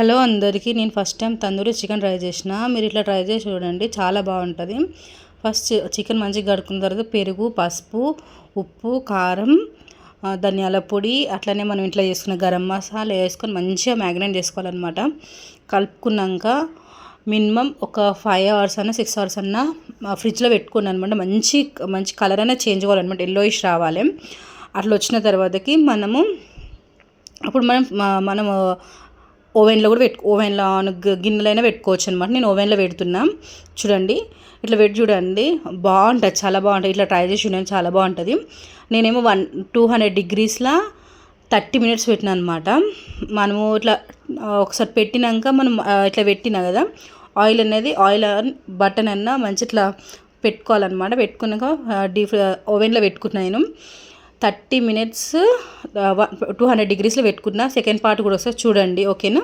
Hello అందరికీ, నేను first time tandoori chicken try చేసిన. మీరు ఇట్లా ట్రై చేసి చూడండి, చాలా బాగుంటుంది. ఫస్ట్ చికెన్ మంచిగా కడుక్కున్న తర్వాత పెరుగు, పసుపు, ఉప్పు, కారం, ధనియాల పొడి, అట్లనే మనం ఇంట్లో చేసుకున్న గరం మసాలా వేసుకొని మంచిగా మ్యాగ్నేట్ చేసుకోవాలన్నమాట. కలుపుకున్నాక మినిమం ఒక 5 hours అన్నా 6 hours అన్నా ఫ్రిడ్జ్లో పెట్టుకున్నాను అనమాట. మంచి కలర్ అనేది చేంజ్ అవ్వాలన్నమాట, ఎల్లోయిష్ రావాలి. అట్లా వచ్చిన తర్వాతకి అప్పుడు మనము ఓవెన్లో కూడా ఓవెన్లో గిన్నెలైనా పెట్టుకోవచ్చు అనమాట. నేను ఓవెన్లో పెడుతున్నా. చూడండి, ఇట్లా పెట్టి చూడండి, బాగుంటుంది, చాలా బాగుంటుంది. ఇట్లా ట్రై చేసి చూడండి, చాలా బాగుంటుంది. నేనేమో 200 degreesలో 30 minutes పెట్టినా అనమాట. మనము ఇట్లా ఒకసారి పెట్టినాక మనం ఇట్లా పెట్టినా కదా, ఆయిల్ బటన్ అన్నా మంచి ఇట్లా పెట్టుకోవాలన్నమాట. పెట్టుకున్నాక ఓవెన్లో పెట్టుకున్నాను నేను 30 minutes 200 degreesలో పెట్టుకున్నా. సెకండ్ పార్ట్ కూడా వస్తుంది చూడండి, ఓకేనా.